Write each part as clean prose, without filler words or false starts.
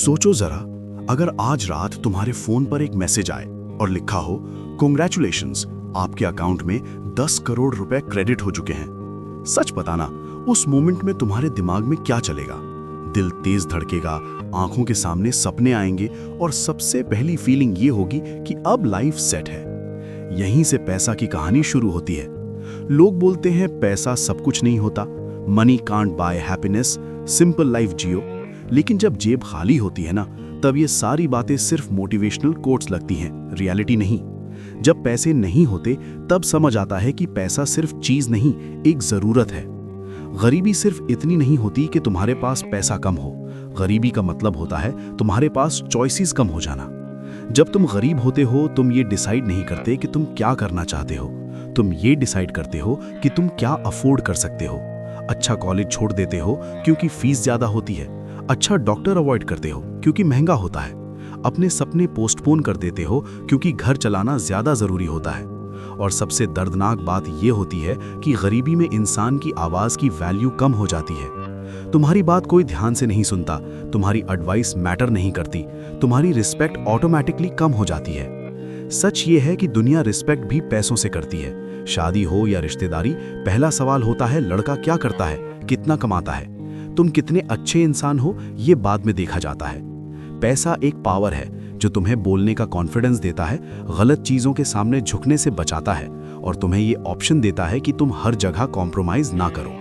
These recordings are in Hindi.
सोचो जरा, अगर आज रात तुम्हारे फोन पर एक मैसेज आए और लिखा हो कॉन्ग्रेचुलेशंस, आपके अकाउंट में 10 करोड़ रुपए क्रेडिट हो चुके हैं। सच बताना, उस मोमेंट में तुम्हारे दिमाग में क्या चलेगा? दिल तेज धड़केगा, आंखों के सामने सपने आएंगे और सबसे पहली फीलिंग ये होगी कि अब लाइफ सेट है। यहीं से पैसा की कहानी शुरू होती है। लोग बोलते हैं पैसा सब कुछ नहीं होता, money can't buy happiness, simple life जियो। लेकिन जब जेब खाली होती है ना, तब ये सारी बातें सिर्फ मोटिवेशनल कोट्स लगती हैं, रियलिटी नहीं। जब पैसे नहीं होते तब समझ आता है कि पैसा सिर्फ चीज नहीं, एक जरूरत है। गरीबी सिर्फ इतनी नहीं होती कि तुम्हारे पास पैसा कम हो। गरीबी का मतलब होता है तुम्हारे पास चॉइसेस कम हो जाना। जब तुम गरीब होते हो, तुम ये डिसाइड नहीं करते कि तुम क्या करना चाहते हो। तुम ये डिसाइड करते हो कि तुम क्या अफोर्ड कर सकते हो। अच्छा कॉलेज छोड़ देते हो क्योंकि फीस ज्यादा होती है। अच्छा डॉक्टर अवॉइड करते हो क्योंकि महंगा होता है। अपने सपने पोस्टपोन कर देते हो क्योंकि घर चलाना ज्यादा जरूरी होता है। और सबसे दर्दनाक बात यह होती है कि गरीबी में इंसान की आवाज की वैल्यू कम हो जाती है। तुम्हारी बात कोई ध्यान से नहीं सुनता, तुम्हारी एडवाइस मैटर नहीं करती, तुम्हारी रिस्पेक्ट ऑटोमेटिकली कम हो जाती है। सच ये है कि दुनिया रिस्पेक्ट भी पैसों से करती है। शादी हो या रिश्तेदारी, पहला सवाल होता है लड़का क्या करता है, कितना कमाता है। तुम कितने अच्छे इंसान हो ये बाद में देखा जाता है। पैसा एक पावर है जो तुम्हें बोलने का कॉन्फिडेंस देता है, गलत चीजों के सामने झुकने से बचाता है और तुम्हें ये ऑप्शन देता है कि तुम हर जगह कॉम्प्रोमाइज ना करो।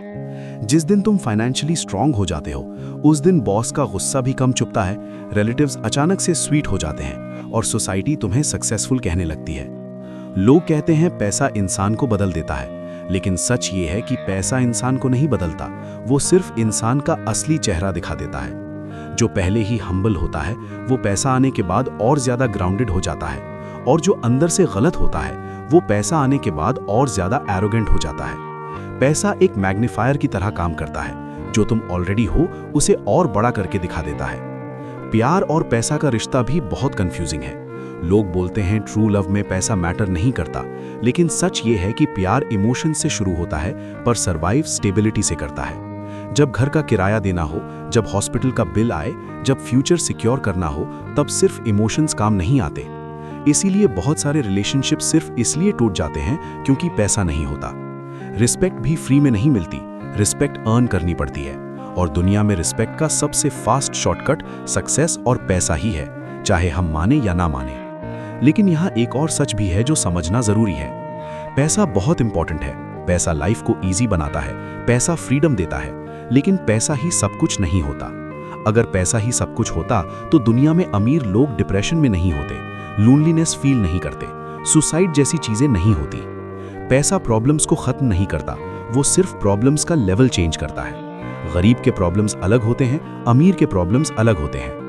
जिस दिन तुम फाइनेंशियली स्ट्रांग हो जाते हो, उस दिन बॉस का गुस्सा भी कम चुभता है, रिलेटिव्स अचानक से स्वीट हो जाते हैं और सोसाइटी तुम्हें सक्सेसफुल कहने लगती है। लोग कहते हैं पैसा इंसान को बदल देता है, लेकिन सच ये है कि पैसा इंसान को नहीं बदलता, वो सिर्फ इंसान का असली चेहरा दिखा देता है। जो पहले ही हम्बल होता है, वो पैसा आने के बाद और ज्यादा ग्राउंडेड हो जाता है, और जो अंदर से गलत होता है, वो पैसा आने के बाद और ज्यादा एरोगेंट हो जाता है। पैसा एक मैग्नीफायर की तरह काम करता है, जो तुम ऑलरेडी हो उसे और बड़ा करके दिखा देता है। प्यार और पैसा का रिश्ता भी बहुत कंफ्यूजिंग है। लोग बोलते हैं ट्रू लव में पैसा मैटर नहीं करता, लेकिन सच ये है कि प्यार इमोशन से शुरू होता है पर सरवाइव स्टेबिलिटी से करता है। जब घर का किराया देना हो, जब हॉस्पिटल का बिल आए, जब फ्यूचर सिक्योर करना हो, तब सिर्फ इमोशंस काम नहीं आते। इसीलिए बहुत सारे रिलेशनशिप सिर्फ इसलिए टूट जाते हैं क्योंकि पैसा नहीं होता। रिस्पेक्ट भी फ्री में नहीं मिलती, रिस्पेक्ट अर्न करनी पड़ती है। और दुनिया में रिस्पेक्ट का सबसे फास्ट शॉर्टकट सक्सेस और पैसा ही है, चाहे हम माने या ना माने। लेकिन यहाँ एक और सच भी है जो समझना जरूरी है। पैसा बहुत इंपॉर्टेंट है, पैसा लाइफ को इजी बनाता है, पैसा फ्रीडम देता है, लेकिन पैसा ही सब कुछ नहीं होता। अगर पैसा ही सब कुछ होता तो दुनिया में अमीर लोग डिप्रेशन में नहीं होते, लोनलीनेस फील नहीं करते, सुसाइड जैसी चीजें नहीं होती। पैसा प्रॉब्लम्स को खत्म नहीं करता, वो सिर्फ प्रॉब्लम्स का लेवल चेंज करता है। गरीब के प्रॉब्लम्स अलग होते हैं, अमीर के प्रॉब्लम्स अलग होते हैं।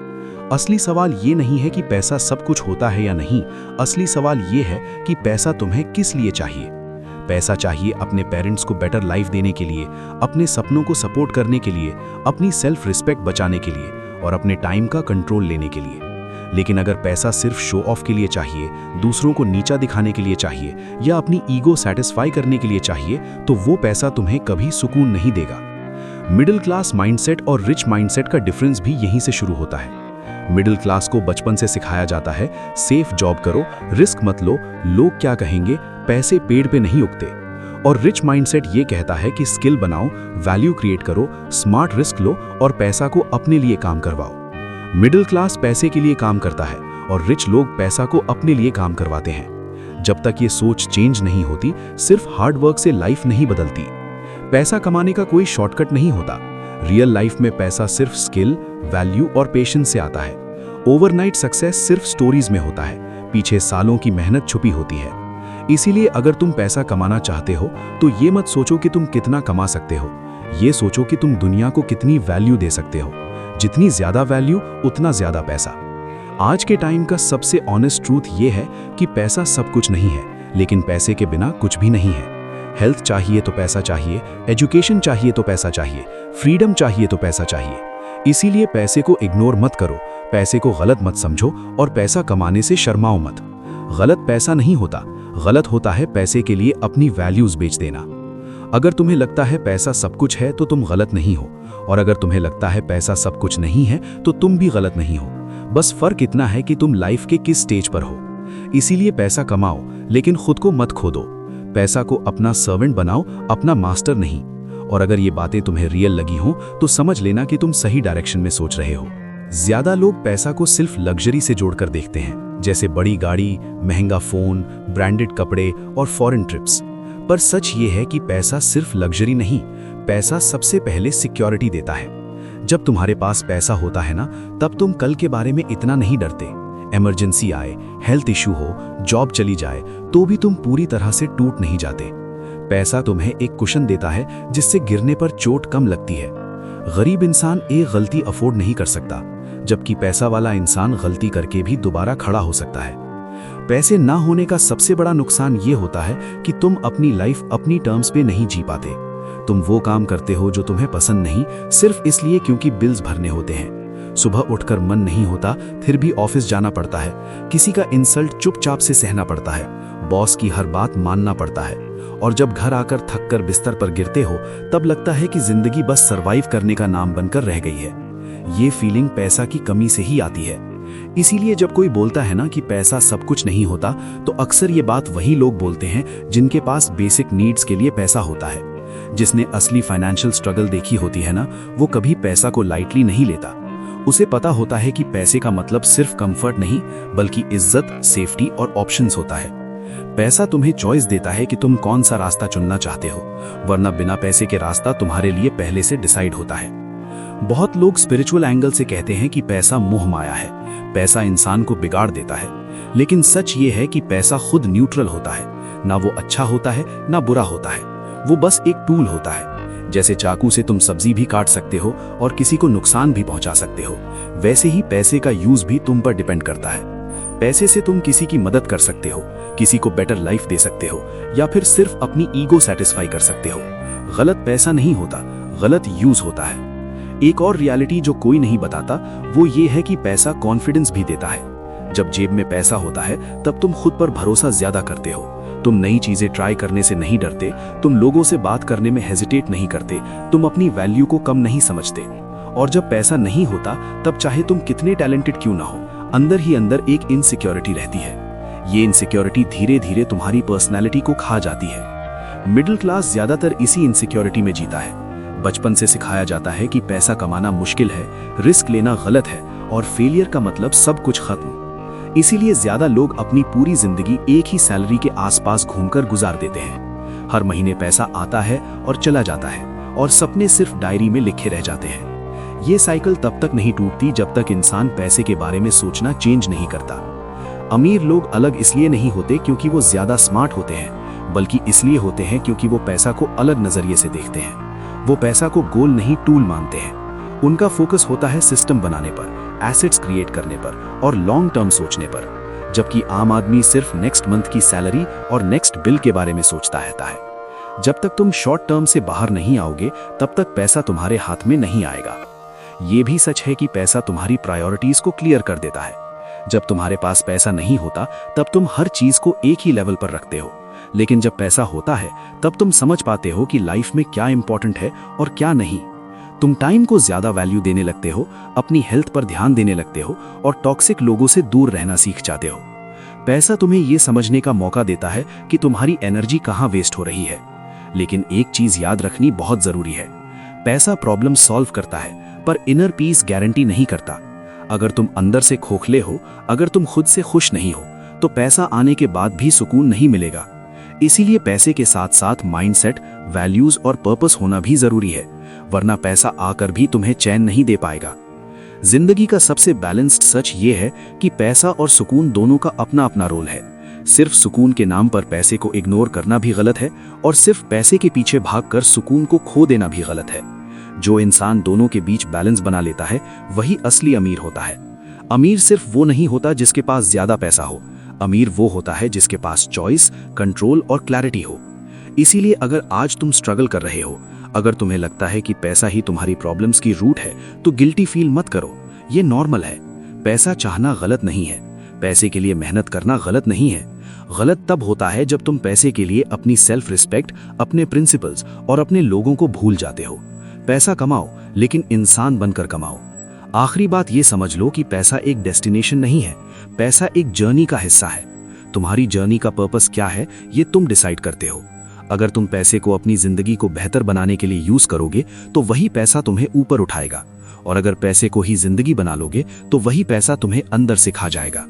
असली सवाल ये नहीं है कि पैसा सब कुछ होता है या नहीं, असली सवाल ये है कि पैसा तुम्हें किस लिए चाहिए। पैसा चाहिए अपने पेरेंट्स को बेटर लाइफ देने के लिए, अपने सपनों को सपोर्ट करने के लिए, अपनी सेल्फ रिस्पेक्ट बचाने के लिए और अपने टाइम का कंट्रोल लेने के लिए। लेकिन अगर पैसा सिर्फ शो ऑफ के लिए चाहिए, दूसरों को नीचा दिखाने के लिए चाहिए या अपनी ईगो सेटिस्फाई करने के लिए चाहिए, तो वो पैसा तुम्हें कभी सुकून नहीं देगा। मिडिल क्लास माइंडसेट और रिच माइंडसेट का डिफरेंस भी यहीं से शुरू होता है। मिडिल क्लास को बचपन से सिखाया जाता है सेफ जॉब करो, रिस्क मत लो, लोग क्या कहेंगे, पैसे पेड़ पे नहीं उगते। और रिच माइंडसेट ये कहता है कि स्किल बनाओ, वैल्यू क्रिएट करो, स्मार्ट रिस्क लो और पैसा को अपने लिए काम करवाओ। मिडिल क्लास पैसे के लिए काम करता है और रिच लोग पैसा को अपने लिए काम करवाते हैं। जब तक ये सोच चेंज नहीं होती, सिर्फ हार्ड वर्क से लाइफ नहीं बदलती। पैसा कमाने का कोई शॉर्टकट नहीं होता। रियल लाइफ में पैसा सिर्फ स्किल, वैल्यू और पेशेंस से आता है। ओवरनाइट सक्सेस सिर्फ स्टोरीज में होता है, पीछे सालों की मेहनत छुपी होती है। इसीलिए अगर तुम पैसा कमाना चाहते हो तो ये मत सोचो कि तुम कितना कमा सकते हो, ये सोचो कि तुम दुनिया को कितनी वैल्यू दे सकते हो। जितनी ज्यादा वैल्यू उतना ज्यादा पैसा। आज के टाइम का सबसे ऑनेस्ट ट्रूथ ये है कि पैसा सब कुछ नहीं है, लेकिन पैसे के बिना कुछ भी नहीं है। हेल्थ चाहिए तो पैसा चाहिए, एजुकेशन चाहिए तो पैसा चाहिए, फ्रीडम चाहिए तो पैसा चाहिए। इसीलिए पैसे को इग्नोर मत करो, पैसे को गलत मत समझो और पैसा कमाने से शर्माओ मत। गलत पैसा नहीं होता, गलत होता है पैसे के लिए अपनी वैल्यूज बेच देना। अगर तुम्हें लगता है पैसा सब कुछ है तो तुम गलत नहीं हो, और अगर तुम्हें लगता है पैसा सब कुछ नहीं है तो तुम भी गलत नहीं हो। बस फर्क इतना है कि तुम लाइफ के किस स्टेज पर हो। इसीलिए पैसा कमाओ, लेकिन खुद को मत खो दो। पैसा को अपना सर्वेंट बनाओ, अपना मास्टर नहीं। और अगर ये बातें तुम्हें रियल लगी हो तो समझ लेना कि तुम सही डायरेक्शन में सोच रहे हो। ज्यादा लोग पैसा को सिर्फ लग्जरी से जोड़कर देखते हैं, जैसे बड़ी गाड़ी, महंगा फोन, ब्रांडेड कपड़े और फॉरेन ट्रिप्स। पर सच ये है कि पैसा सिर्फ लग्जरी नहीं, पैसा सबसे पहले सिक्योरिटी देता है। जब तुम्हारे पास पैसा होता है ना, तब तुम कल के बारे में इतना नहीं डरते। इमरजेंसी आए, हेल्थ इशू हो, जॉब चली जाए, तो भी तुम पूरी तरह से टूट नहीं जाते। पैसा तुम्हें एक कुशन देता है जिससे गिरने पर चोट कम लगती है। गरीब इंसान एक गलती अफोर्ड नहीं कर सकता, जबकि पैसा वाला इंसान गलती करके भी दोबारा खड़ा हो सकता है। पैसे ना होने का सबसे बड़ा नुकसान ये होता है कि तुम अपनी लाइफ अपनी टर्म्स पे नहीं जी पाते। तुम वो काम करते हो जो तुम्हें पसंद नहीं, सिर्फ इसलिए क्योंकि बिल्स भरने होते हैं। सुबह उठकर मन नहीं होता, फिर भी ऑफिस जाना पड़ता है। किसी का इंसल्ट चुपचाप से सहना पड़ता है, बॉस की हर बात मानना पड़ता है। और जब घर आकर थककर बिस्तर पर गिरते हो, तब लगता है कि जिंदगी बस सरवाइव करने का नाम बनकर रह गई है। ये फीलिंग पैसा की कमी से ही आती है। इसीलिए जब कोई बोलता है ना कि पैसा सब कुछ नहीं होता, तो अक्सर ये बात वही लोग बोलते हैं जिनके पास बेसिक नीड्स के लिए पैसा होता है। जिसने असली फाइनेंशियल स्ट्रगल देखी होती है ना, वो कभी पैसा को लाइटली नहीं लेता। उसे पता होता है कि पैसे का मतलब सिर्फ कंफर्ट नहीं, बल्कि इज्जत, सेफ्टी और ऑप्शंस होता है। पैसा तुम्हें चॉइस देता है कि तुम कौन सा रास्ता चुनना चाहते हो, वरना बिना पैसे के रास्ता तुम्हारे लिए पहले से डिसाइड होता है। बहुत लोग स्पिरिचुअल एंगल से कहते हैं कि पैसा मोह माया है, पैसा इंसान को बिगाड़ देता है। लेकिन सच ये है कि पैसा खुद न्यूट्रल होता है। ना वो अच्छा होता है, ना बुरा होता है। वो बस एक टूल होता है। जैसे चाकू से तुम सब्जी भी काट सकते हो और किसी को नुकसान भी पहुंचा सकते हो, वैसे ही पैसे का यूज भी तुम पर डिपेंड करता है। पैसे से तुम किसी की मदद कर सकते हो, किसी को बेटर लाइफ दे सकते हो, या फिर सिर्फ अपनी ईगो सेटिस्फाई कर सकते हो। गलत पैसा नहीं होता, गलत यूज होता है। एक और रियलिटी जो कोई नहीं बताता, वो ये है कि पैसा कॉन्फिडेंस भी देता है। जब जेब में पैसा होता है, तब तुम खुद पर भरोसा ज्यादा करते हो। तुम नई चीजें ट्राई करने से नहीं डरते, तुम लोगों से बात करने में हेजिटेट नहीं करते, तुम अपनी वैल्यू को कम नहीं समझते। और जब पैसा नहीं होता, तब चाहे तुम कितने टैलेंटेड क्यों ना हो, अंदर ही अंदर एक इनसिक्योरिटी रहती है। ये इनसिक्योरिटी धीरे धीरे तुम्हारी पर्सनैलिटी को खा जाती है। मिडिल क्लास ज्यादातर इसी इनसिक्योरिटी में जीता है। बचपन से सिखाया जाता है कि पैसा कमाना मुश्किल है, रिस्क लेना गलत है, और फेलियर का मतलब सब कुछ खत्म। इसीलिए ज्यादा लोग अपनी पूरी जिंदगी एक ही सैलरी के आसपास घूमकर गुजार देते हैं। हर महीने पैसा आता है और चला जाता है, और सपने सिर्फ डायरी में लिखे रह जाते हैं। ये साइकिल तब तक नहीं टूटती जब तक इंसान पैसे के बारे में सोचना चेंज नहीं करता। अमीर लोग अलग इसलिए नहीं होते क्योंकि वो ज्यादा स्मार्ट होते हैं, बल्कि इसलिए होते हैं क्योंकि वो पैसा को अलग नजरिए से देखते हैं। वो पैसा को गोल नहीं, टूल मानते हैं। उनका फोकस होता है सिस्टम बनाने पर, एसेट्स क्रिएट करने पर और लॉन्ग टर्म सोचने पर, जबकि आम आदमी सिर्फ नेक्स्ट मंथ की सैलरी और नेक्स्ट बिल के बारे में सोचता रहता है। जब तक तुम शॉर्ट टर्म से बाहर नहीं आओगे, तब तक पैसा तुम्हारे हाथ में नहीं आएगा। ये भी सच है कि पैसा तुम्हारी प्रायोरिटीज को क्लियर कर देता है। जब तुम्हारे पास पैसा नहीं होता, तब तुम हर चीज को एक ही लेवल पर रखते हो, लेकिन जब पैसा होता है, तब तुम समझ पाते हो कि लाइफ में क्या इंपॉर्टेंट है और क्या नहीं। तुम टाइम को ज्यादा वैल्यू देने लगते हो, अपनी हेल्थ पर ध्यान देने लगते हो और टॉक्सिक लोगों से दूर रहना सीख जाते हो। पैसा तुम्हें यह समझने का मौका देता है कि तुम्हारी एनर्जी कहाँ वेस्ट हो रही है। लेकिन एक चीज याद रखनी बहुत जरूरी है, पैसा प्रॉब्लम सॉल्व करता है, पर इनर पीस गारंटी नहीं करता। अगर तुम अंदर से खोखले हो, अगर तुम खुद से खुश नहीं हो, तो पैसा आने के बाद भी सुकून नहीं मिलेगा। इसीलिए पैसे के साथ साथ माइंडसेट, वैल्यूज और पर्पस होना भी जरूरी है, वरना पैसा आकर भी तुम्हें चैन नहीं दे पाएगा। जिंदगी का सबसे बैलेंस्ड सच ये है कि पैसा और सुकून दोनों का अपना अपना रोल है। सिर्फ सुकून के नाम पर पैसे को इग्नोर करना भी गलत है, और सिर्फ पैसे के पीछे भागकर सुकून को खो देना भी गलत है। जो इंसान दोनों के बीच बैलेंस बना लेता है, वही असली अमीर होता है। अमीर सिर्फ वो नहीं होता जिसके पास ज्यादा पैसा हो, अमीर वो होता है जिसके पास चॉइस, कंट्रोल और क्लैरिटी हो। इसीलिए अगर आज तुम स्ट्रगल कर रहे हो, अगर तुम्हें लगता है कि पैसा ही तुम्हारी प्रॉब्लम्स की रूट है, तो गिल्टी फील मत करो। ये नॉर्मल है। पैसा चाहना गलत नहीं है, पैसे के लिए मेहनत करना गलत नहीं है, गलत तब होता है जब तुम पैसे के लिए अपनी सेल्फ रिस्पेक्ट, अपने प्रिंसिपल्स और अपने लोगों को भूल जाते हो। पैसा कमाओ, लेकिन इंसान बनकर कमाओ। आखिरी बात ये समझ लो कि पैसा एक डेस्टिनेशन नहीं है, पैसा एक जर्नी का हिस्सा है। तुम्हारी जर्नी का पर्पस क्या है, ये तुम डिसाइड करते हो। अगर तुम पैसे को अपनी जिंदगी को बेहतर बनाने के लिए यूज करोगे तो वही पैसा तुम्हें ऊपर उठाएगा, और अगर पैसे को ही जिंदगी बना लोगे तो वही पैसा तुम्हें अंदर से खा जाएगा।